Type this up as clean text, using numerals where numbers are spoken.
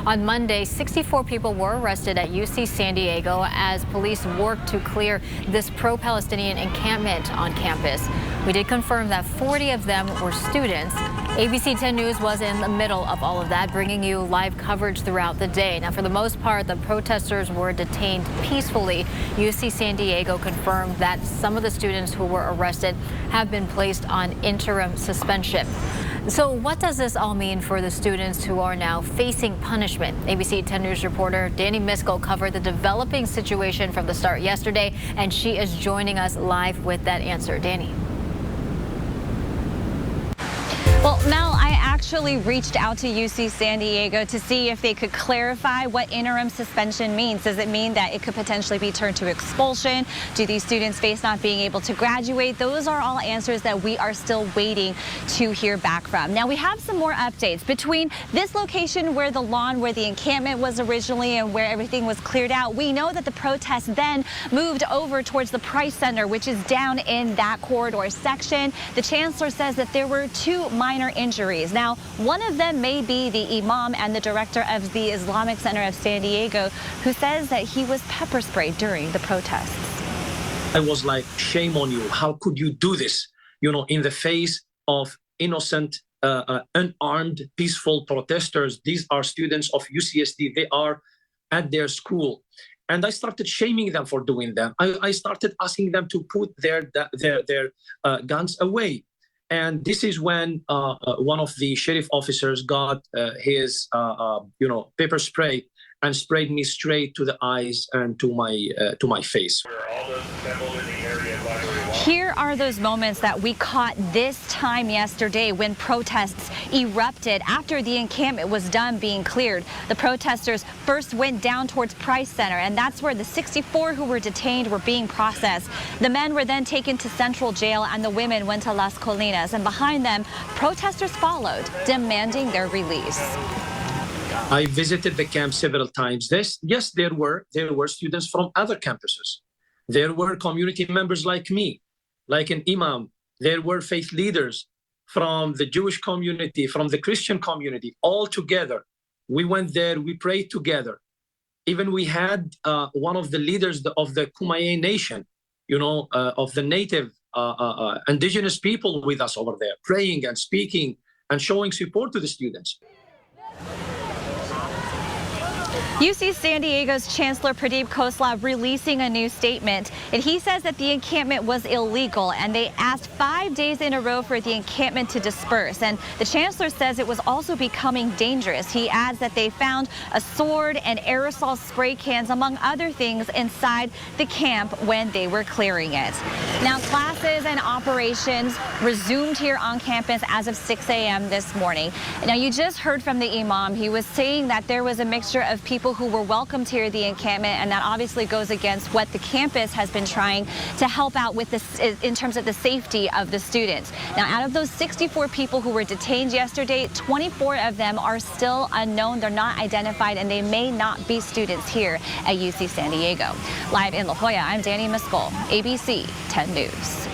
On Monday, 64 people were arrested at UC San Diego as police worked to clear this pro-Palestinian encampment on campus. We did confirm that 40 of them were students. ABC 10 News was in the middle of all of that, bringing you live coverage throughout the day. Now, for the most part, the protesters were detained peacefully. UC San Diego confirmed that some of the students who were arrested have been placed on interim suspension. So what does this all mean for the students who are now facing punishment? ABC 10 News reporter Danny Miskell covered the developing situation from the start yesterday, and she is joining us live with that answer. Danny. Well, Mel, I actually reached out to UC San Diego to see if they could clarify what interim suspension means. Does it mean that it could potentially be turned to expulsion? Do these students face not being able to graduate? Those are all answers that we are still waiting to hear back from. Now, we have some more updates between this location where the lawn where the encampment was originally and where everything was cleared out. We know that the protest then moved over towards the Price Center, which is down in that corridor section. The chancellor says that there were two minor injuries. Now, one of them may be the Imam and the director of the Islamic Center of San Diego, who says that he was pepper sprayed during the protests. I was like, shame on you. How could you do this? You know, in the face of innocent, unarmed, peaceful protesters. These are students of UCSD. They are at their school. And I started shaming them for doing that. I started asking them to put their guns away. And this is when one of the sheriff officers got his, pepper spray and sprayed me straight to the eyes and to my face. Here are those moments that we caught this time yesterday when protests erupted after the encampment was done being cleared. The protesters first went down towards Price Center, and that's where the 64 who were detained were being processed. The men were then taken to Central Jail, and the women went to Las Colinas. And behind them, protesters followed, demanding their release. I visited the camp several times. Yes, there were students from other campuses. There were community members like me, like an Imam. There were faith leaders from the Jewish community, from the Christian community, all together. We went there, we prayed together. Even we had one of the leaders of the Kumeyaay Nation, of the native indigenous people with us over there, praying and speaking and showing support to the students. UC San Diego's Chancellor Pradeep Khosla releasing a new statement, and he says that the encampment was illegal, and they asked 5 days in a row for the encampment to disperse. And the Chancellor says it was also becoming dangerous. He adds that they found a sword and aerosol spray cans, among other things, inside the camp when they were clearing it. Now, classes and operations resumed here on campus as of 6 a.m. this morning. Now, you just heard from the Imam. He was saying that there was a mixture of people who were welcomed here at the encampment, and that obviously goes against what the campus has been trying to help out with this in terms of the safety of the students. Now, out of those 64 people who were detained yesterday, 24 of them are still unknown. They're not identified, and they may not be students here at UC San Diego. Live in La Jolla, I'm Danny Miskell, ABC 10 News.